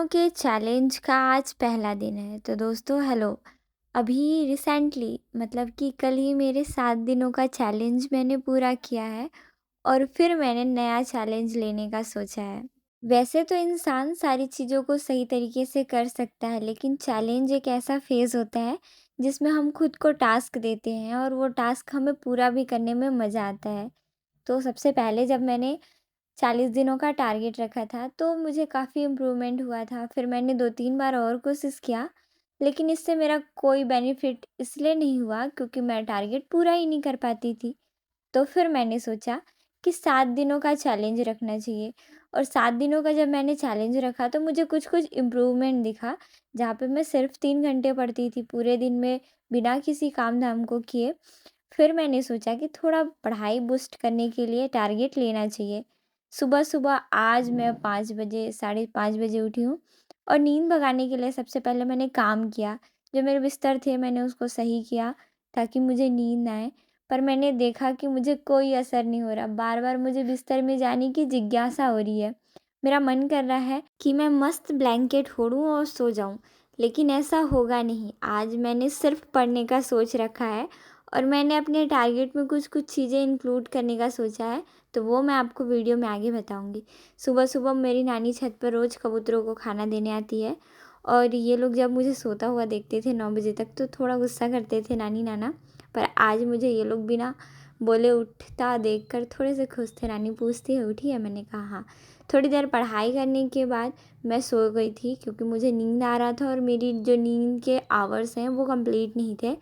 दिनों के चैलेंज का आज पहला दिन है। तो दोस्तों हेलो। अभी रिसेंटली मतलब कि कल ही मेरे 7 दिनों का चैलेंज मैंने पूरा किया है और फिर मैंने नया चैलेंज लेने का सोचा है। वैसे तो इंसान सारी चीज़ों को सही तरीके से कर सकता है, लेकिन चैलेंज एक ऐसा फ़ेज़ होता है जिसमें हम खुद को टास्क देते हैं और वो टास्क हमें पूरा भी करने में मज़ा आता है। तो सबसे पहले जब मैंने 40 दिनों का टारगेट रखा था, तो मुझे काफ़ी इम्प्रूवमेंट हुआ था। फिर मैंने 2-3 बार और कोशिश किया, लेकिन इससे मेरा कोई बेनिफिट इसलिए नहीं हुआ क्योंकि मैं टारगेट पूरा ही नहीं कर पाती थी। तो फिर मैंने सोचा कि 7 दिनों का चैलेंज रखना चाहिए और 7 दिनों का जब मैंने चैलेंज रखा तो मुझे कुछ-कुछ इम्प्रूवमेंट दिखा। जहाँ पे मैं सिर्फ़ 3 घंटे पढ़ती थी पूरे दिन में बिना किसी काम-धाम को किए। फिर मैंने सोचा कि थोड़ा पढ़ाई बूस्ट करने के लिए टारगेट लेना चाहिए। सुबह-सुबह आज मैं 5 बजे, साढ़े 5 बजे उठी हूँ और नींद भगाने के लिए सबसे पहले मैंने काम किया। जो मेरे बिस्तर थे मैंने उसको सही किया ताकि मुझे नींद ना आए। पर मैंने देखा कि मुझे कोई असर नहीं हो रहा। बार-बार मुझे बिस्तर में जाने की जिज्ञासा हो रही है। मेरा मन कर रहा है कि मैं मस्त ब्लैंकेट ओढ़ूँ और सो जाऊँ, लेकिन ऐसा होगा नहीं। आज मैंने सिर्फ़ पढ़ने का सोच रखा है और मैंने अपने टारगेट में कुछ-कुछ चीज़ें इंक्लूड करने का सोचा है, तो वो मैं आपको वीडियो में आगे बताऊँगी। सुबह-सुबह मेरी नानी छत पर रोज़ कबूतरों को खाना देने आती है और ये लोग जब मुझे सोता हुआ देखते थे 9 बजे तक तो थोड़ा गुस्सा करते थे नानी, नाना। पर आज मुझे ये लोग बिना बोले उठता देखकर थोड़े से खुश थे। नानी पूछती है, "उठी है?" मैंने कहा, "हाँ।" थोड़ी देर पढ़ाई करने के बाद मैं सो गई थी क्योंकि मुझे नींद आ रहा था और मेरी जो नींद के आवर्स हैं वो कंप्लीट नहीं थे।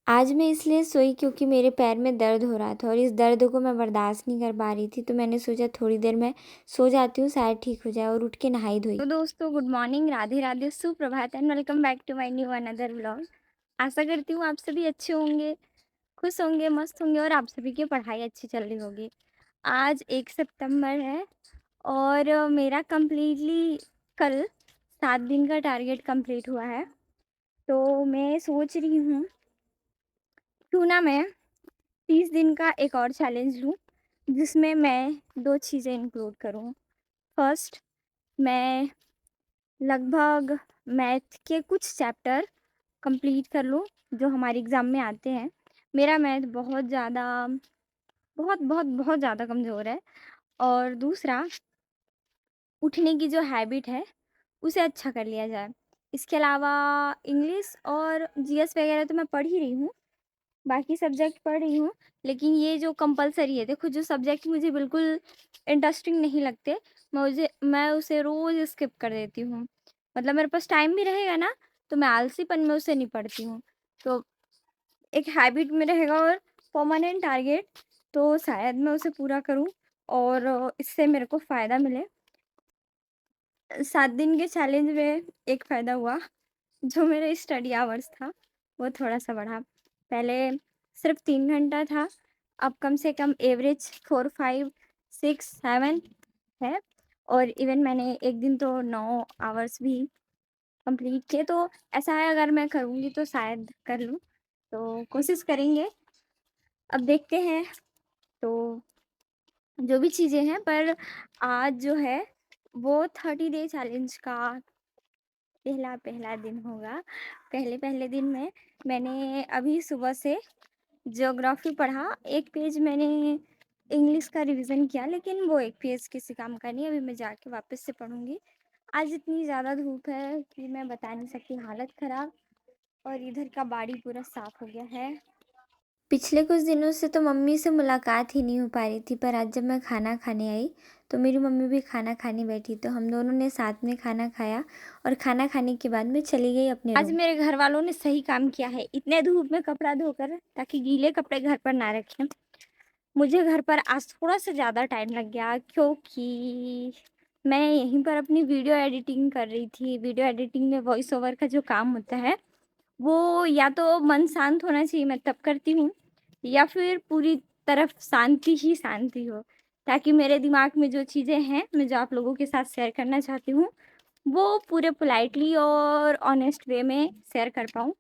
आज मैं इसलिए सोई क्योंकि मेरे पैर में दर्द हो रहा था और इस दर्द को मैं बर्दाश्त नहीं कर पा रही थी, तो मैंने सोचा थोड़ी देर मैं सो जाती हूँ, शायद ठीक हो जाए और उठ के नहाई धोई। तो दोस्तों गुड मॉर्निंग, राधे राधे, सुप्रभात and welcome back to my new another vlog. आशा करती हूँ आप सभी अच्छे होंगे, खुश होंगे, मस्त होंगे और आप सभी की पढ़ाई अच्छी चल रही होगी। आज 1 सितंबर है और मेरा कंप्लीटली कल 7 दिन का टारगेट कंप्लीट हुआ है। तो मैं सोच रही हूँ क्यों ना मैं 30 दिन का एक और चैलेंज लूँ, जिसमें मैं 2 चीज़ें इंक्लूड करूँ। फर्स्ट, मैं लगभग मैथ के कुछ चैप्टर कंप्लीट कर लूँ, जो हमारे एग्ज़ाम में आते हैं। मेरा मैथ बहुत ज़्यादा बहुत ज़्यादा कमज़ोर है। और दूसरा, उठने की जो हैबिट है, उसे अच्छा कर लिया जाए। इसके अलावा इंग्लिश और जीएस वगैरह तो मैं पढ़ ही रही हूँ। बाकी सब्जेक्ट पढ़ रही हूँ, लेकिन ये जो कंपल्सरी है, देखो जो सब्जेक्ट मुझे बिल्कुल इंटरेस्टिंग नहीं लगते, मैं उसे रोज़ स्किप कर देती हूँ। मतलब मेरे पास टाइम भी रहेगा ना, तो मैं आलसीपन में उसे नहीं पढ़ती हूँ। तो एक हैबिट में रहेगा और परमानेंट टारगेट, तो शायद मैं उसे पूरा करूँ और इससे मेरे को फ़ायदा मिले। 7 दिन के चैलेंज में एक फ़ायदा हुआ, जो मेरा स्टडी आवर्स था, वो थोड़ा-सा बढ़ा। पहले सिर्फ़ 3 घंटा था, अब कम से कम एवरेज 4, 5, 6, 7 है और इवन मैंने एक दिन तो 9 आवर्स भी कंप्लीट किए। तो ऐसा है, अगर मैं करूँगी तो शायद कर लूँ, तो कोशिश करेंगे। अब देखते हैं, तो जो भी चीज़ें हैं, पर आज जो है वो 30 डे चैलेंज का पहला दिन होगा। पहले-पहले दिन में मैंने अभी सुबह से ज्योग्राफ़ी पढ़ा, 1 पेज मैंने इंग्लिश का रिवीज़न किया, लेकिन वो 1 पेज किसी काम का नहीं, अभी मैं जाके वापस से पढ़ूँगी। आज इतनी ज़्यादा धूप है कि मैं बता नहीं सकती, हालत ख़राब। और इधर का बाड़ी पूरा साफ़ हो गया है। पिछले कुछ दिनों से तो मम्मी से मुलाकात ही नहीं हो पा रही थी, पर आज जब मैं खाना खाने आई, तो मेरी मम्मी भी खाना खाने बैठी, तो हम दोनों ने साथ में खाना खाया और खाना खाने के बाद मैं चली गई अपने आज रूम। मेरे घर वालों ने सही काम किया है, इतने धूप में कपड़ा धोकर, ताकि गीले कपड़े घर पर ना रखें। मुझे घर पर आज थोड़ा-सा ज़्यादा टाइम लग गया क्योंकि मैं यहीं पर अपनी वीडियो एडिटिंग कर रही थी। वीडियो एडिटिंग में वॉइस ओवर का जो काम होता है, वो या तो मन शांत होना चाहिए, मैं तब करती हूँ, या फिर पूरी तरफ शांति ही शांति हो, ताकि मेरे दिमाग में जो चीज़ें हैं, मैं जो आप लोगों के साथ शेयर करना चाहती हूँ, वो पूरे पोलाइटली और ऑनेस्ट वे में शेयर कर पाऊँ।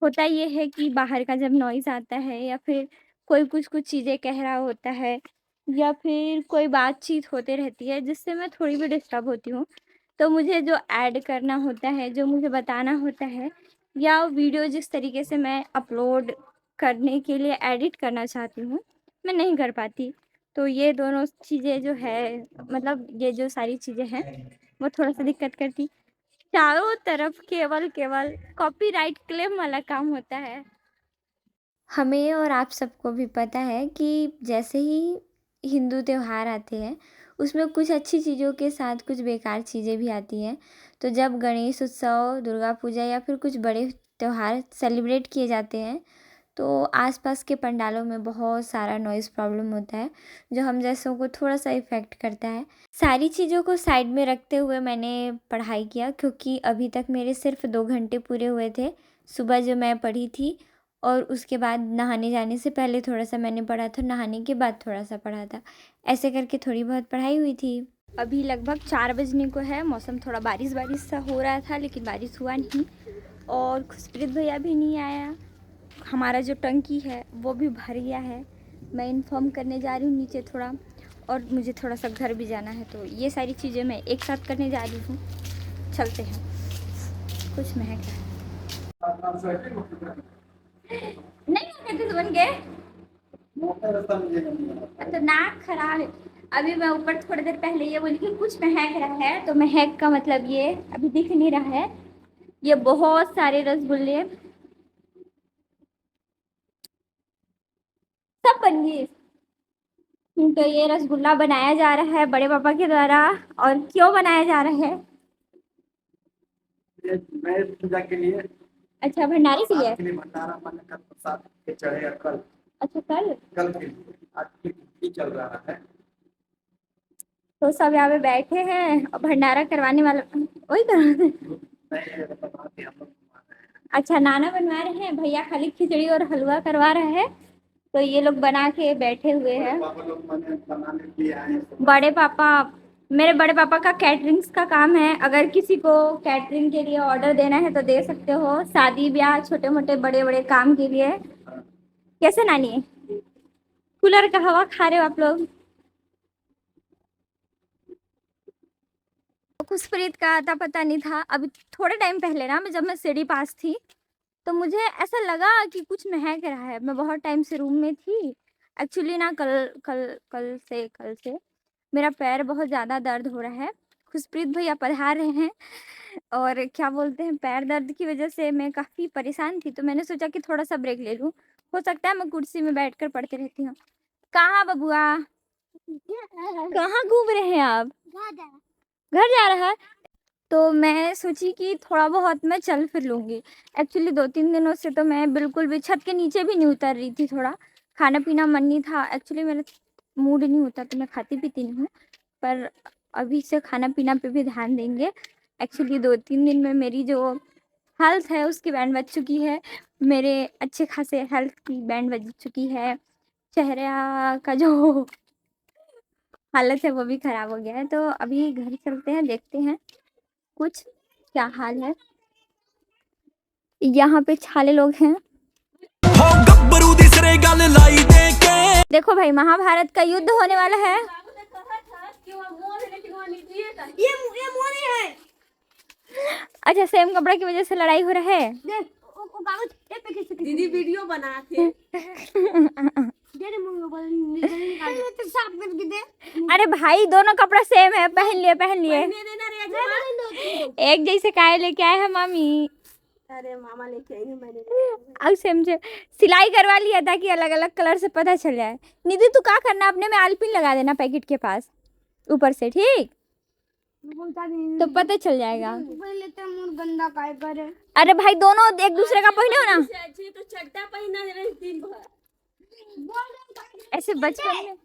होता ये है कि बाहर का जब नॉइज़ आता है, या फिर कोई कुछ-कुछ चीज़ें कह रहा होता है, या फिर कोई बातचीत होते रहती है, जिससे मैं थोड़ी भी डिस्टर्ब होती हूँ, तो मुझे जो ऐड करना होता है, जो मुझे बताना होता है, या वीडियो जिस तरीके से मैं अपलोड करने के लिए एडिट करना चाहती हूँ, मैं नहीं कर पाती। तो ये दोनों चीज़ें जो है, मतलब ये जो सारी चीज़ें हैं, वो थोड़ा-सा दिक्कत करती। चारों तरफ केवल केवल कॉपीराइट क्लेम वाला काम होता है। हमें और आप सबको भी पता है कि जैसे ही हिंदू त्योहार आते हैं, उसमें कुछ अच्छी चीज़ों के साथ कुछ बेकार चीज़ें भी आती हैं। तो जब गणेश उत्सव, दुर्गा पूजा या फिर कुछ बड़े त्योहार सेलिब्रेट किए जाते हैं, तो आसपास के पंडालों में बहुत सारा नॉइज़ प्रॉब्लम होता है, जो हम जैसों को थोड़ा-सा इफ़ेक्ट करता है। सारी चीज़ों को साइड में रखते हुए मैंने पढ़ाई किया, क्योंकि अभी तक मेरे सिर्फ़ 2 घंटे पूरे हुए थे। सुबह जो मैं पढ़ी थी, और उसके बाद नहाने जाने से पहले थोड़ा-सा मैंने पढ़ा था, नहाने के बाद थोड़ा-सा पढ़ा था। ऐसे करके थोड़ी बहुत पढ़ाई हुई थी। अभी लगभग 4 बजने को है, मौसम थोड़ा बारिश-बारिश सा हो रहा था, लेकिन बारिश हुआ नहीं, और खुशप्रीत भैया भी नहीं आया। हमारा जो टंकी है वो भी भर गया है। मैं इन्फॉर्म करने जा रही हूँ नीचे थोड़ा, और मुझे थोड़ा-सा घर भी जाना है, तो ये सारी चीज़ें मैं एक साथ करने जा रही हूँ। चलते हैं। कुछ महक रहा है। नहीं कहते तो बन गए। तो नाक खराब है। अभी मैं ऊपर थोड़ी देर पहले ये बोली कि कुछ महक रहा है, तो महक का मतलब ये अभी दिख नहीं रहा है। ये बहुत सारे रसगुल्ले सब बन गए। तो ये रसगुल्ला बनाया जा रहा है बड़े पापा के द्वारा। और क्यों बनाया जा रहा है? मैं पूजा के लिए। अच्छा, भंडारे के लिए। भंडारा मन का प्रसाद के चढ़ेगा कल। अच्छा, कल कल के लिए आज की चल रहा है। तो सब यहाँ पे बैठे हैं और भंडारा करवाने वाला वही कर। अच्छा, नाना बनवा रहे हैं, भैया खाली खिचड़ी और हलवा करवा रहे हैं। तो ये लोग बना के बैठे हुए हैं। बड़े पापा, मेरे बड़े पापा का कैटरिंग्स का काम है। अगर किसी को कैटरिंग के लिए ऑर्डर देना है तो दे सकते हो, शादी ब्याह, छोटे मोटे बड़े बड़े काम के लिए। कैसे नानी, कूलर का हवा खा रहे हो आप लोग? खुशप्रीत का आता पता नहीं था। अभी थोड़े टाइम पहले ना, जब मैं सीढ़ी पास थी, तो मुझे ऐसा लगा कि कुछ महक रहा है। मैं बहुत टाइम से रूम में थी। एक्चुअली ना, कल कल कल से मेरा पैर बहुत ज़्यादा दर्द हो रहा है। खुशप्रीत भैया पधार रहे हैं, और क्या बोलते हैं, पैर दर्द की वजह से मैं काफ़ी परेशान थी, तो मैंने सोचा कि थोड़ा सा ब्रेक ले लूँ। हो सकता है मैं कुर्सी में बैठकर पढ़ती रहती हूँ। कहाँ बबुआ, कहाँ घूम रहे हैं आप? घर जा रहा है। तो मैं सोची कि थोड़ा बहुत मैं चल फिर लूँगी। एक्चुअली 2-3 दिनों से तो मैं बिल्कुल भी छत के नीचे भी नहीं उतर रही थी। थोड़ा खाना-पीना मन नहीं था। एक्चुअली मेरा मूड नहीं होता तो मैं खाती-पीती नहीं हूँ। पर अभी से खाना-पीना पे भी ध्यान देंगे। एक्चुअली 2-3 दिन में मेरी जो हेल्थ है उसकी बैंड बज चुकी है। मेरे अच्छे खासे हेल्थ की बैंड बज चुकी है। चेहरा का जो हालत है वो भी ख़राब हो गया है। तो अभी घर चलते हैं, देखते हैं कुछ क्या हाल है। यहाँ पे छाले लोग हैं। देखो भाई, महाभारत का युद्ध होने वाला है। ये मोने है। अच्छा, सेम कपड़ा की वजह से लड़ाई हो रहा है। दीदी वीडियो बना के अरे भाई, दोनों कपड़ा सेम है, पहन लिए। एक जैसे काहे लेके आए हैं मामी? अरे मामा लेके आई हूं मैंने। अब समझे, सिलाई करवा लिया ताकि अलग अलग कलर से पता चल जाए। निधि, तू क्या करना, अपने में आलपिन लगा देना पैकेट के पास ऊपर से, ठीक? तो पता चल जाएगा। गंदा काय करे। अरे भाई, दोनों एक दूसरे का पहने हो ना। तो चड्डा पहना दिन भर ऐसे बचपन में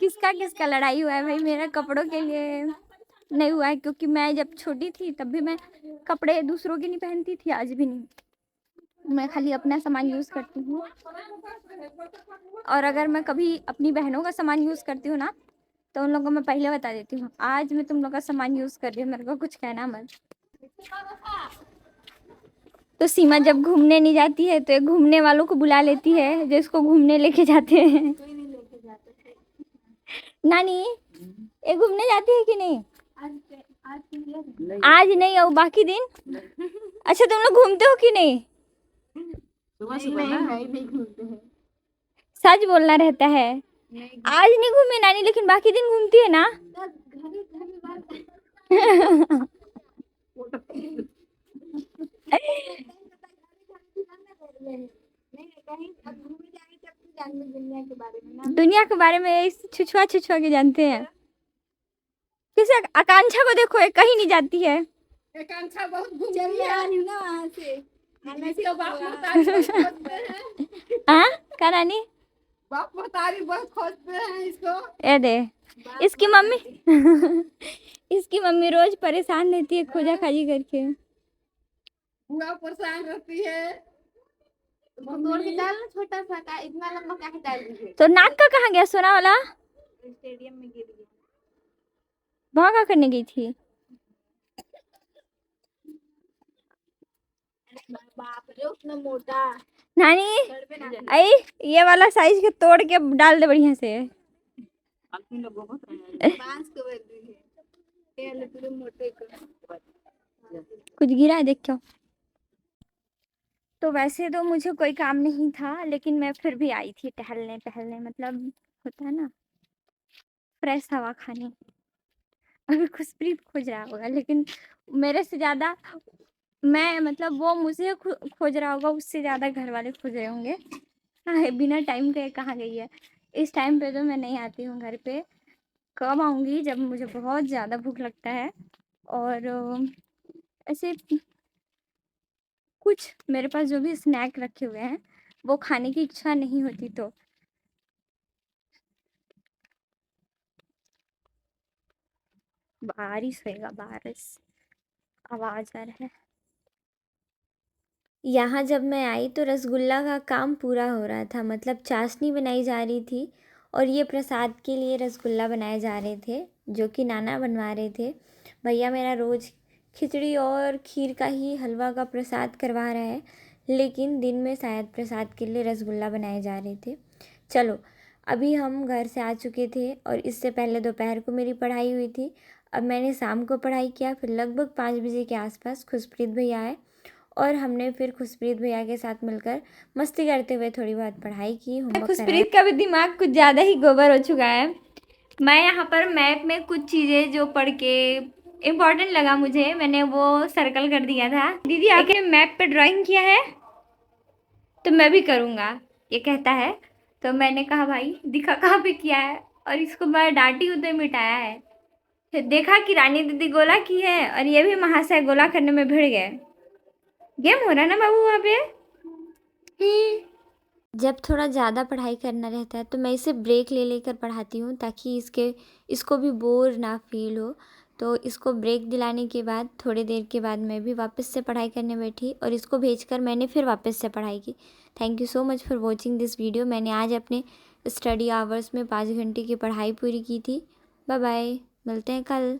किसका किसका लड़ाई हुआ है भाई? मेरा कपड़ों के लिए नहीं हुआ है, क्योंकि मैं जब छोटी थी तब भी मैं कपड़े दूसरों के नहीं पहनती थी, आज भी नहीं। मैं खाली अपना सामान यूज़ करती हूँ। और अगर मैं कभी अपनी बहनों का सामान यूज़ करती हूँ ना, तो उन लोगों को मैं पहले बता देती हूँ, आज मैं तुम लोग का सामान यूज़ कर रही हूँ, मेरे को कुछ कहना मत। तो सीमा जब घूमने नहीं जाती है तो एक घूमने वालों को बुला लेती है, जो इसको घूमने लेके जाते हैं। नानी, ये घूमने जाती है कि नहीं? नहीं आज नहीं और बाकी दिन? अच्छा तुम लोग घूमते हो कि नहीं? सुबह सुबह ना नहीं घूमते हैं। सच बोलना रहता है। आज नहीं घूमे नानी लेकिन बाकी दिन घूमती है ना? दुनिया के बारे में छुछुआ छुछुआ के जानते हैं। किसे आकांक्षा को देखो, ये कहीं नहीं जाती है। आकांक्षा बहुत घूम चलिए आ रही ना वहां से। इसके बाप महतारी बहुत खोजते हैं। हाँ क्या नानी? बाप महतारी बहुत खोजते हैं इसको। ये दे इसकी मम्मी इसकी मम्मी रोज परेशान रहती है खोजा खाजी करके। बुआ परेशान रहती है। तो तोड़ के डाल ना छोटा सा का, इतना लंबा काहे डाल दीजिए। तो नाक का कहाँ गया सोना वाला? स्टेडियम में गिर गया। वहाँ क्या करने गई थी? बाप रे उतना मोटा। नानी आई ये वाला साइज के तोड़ के डाल दे बढ़िया से। बांस के वर्दी है। ये ले पूरे मोटे को। कुछ गिरा है देख क्या। तो वैसे तो मुझे कोई काम नहीं था लेकिन मैं फिर भी आई थी टहलने टहलने, मतलब होता है ना फ्रेश हवा खाने। अभी खुशप्रीत खोज रहा होगा लेकिन मेरे से ज़्यादा मैं, मतलब वो मुझे खोज रहा होगा उससे ज़्यादा घर वाले खोज रहे होंगे। हाँ बिना टाइम के कहाँ गई है। इस टाइम पे तो मैं नहीं आती हूँ घर पे। कब आऊँगी? जब मुझे बहुत ज़्यादा भूख लगता है और ऐसे कुछ मेरे पास जो भी स्नैक रखे हुए हैं वो खाने की इच्छा नहीं होती तो। बारिश होएगा, बारिश आवाज आ रहा है। यहाँ जब मैं आई तो रसगुल्ला का काम पूरा हो रहा था, मतलब चाशनी बनाई जा रही थी और ये प्रसाद के लिए रसगुल्ला बनाए जा रहे थे जो कि नाना बनवा रहे थे। भैया मेरा रोज़ खिचड़ी और खीर का ही हलवा का प्रसाद करवा रहा है लेकिन दिन में शायद प्रसाद के लिए रसगुल्ला बनाए जा रहे थे। चलो अभी हम घर से आ चुके थे और इससे पहले दोपहर को मेरी पढ़ाई हुई थी। अब मैंने शाम को पढ़ाई किया, फिर लगभग 5 बजे के आसपास खुशप्रीत भैया आए और हमने फिर खुशप्रीत भैया के साथ मिलकर मस्ती करते हुए थोड़ी बहुत पढ़ाई की। खुशप्रीत का भी दिमाग कुछ ज़्यादा ही गोबर हो चुका है। मैं यहाँ पर मैप में कुछ चीज़ें जो पढ़ के इम्पोर्टेंट लगा मुझे मैंने वो सर्कल कर दिया था। दीदी आपने मैप पे ड्राइंग किया है तो मैं भी करूँगा, ये कहता है। तो मैंने कहा भाई दिखा कहाँ पे किया है, और इसको मैं डांटी उधर मिटाया है। फिर देखा कि रानी दीदी गोला की है और ये भी महाशय गोला करने में भिड़ गए। गेम हो रहा है ना बाबू वहाँ पे। जब थोड़ा ज़्यादा पढ़ाई करना रहता है तो मैं इसे ब्रेक ले लेकर पढ़ाती हूँ ताकि इसको भी बोर ना फील हो। तो इसको ब्रेक दिलाने के बाद थोड़ी देर के बाद मैं भी वापस से पढ़ाई करने बैठी और इसको भेजकर मैंने फिर वापस से पढ़ाई की। Thank you so much for watching this video. मैंने आज अपने स्टडी आवर्स में 5 घंटे की पढ़ाई पूरी की थी। बाय बाय, मिलते हैं कल।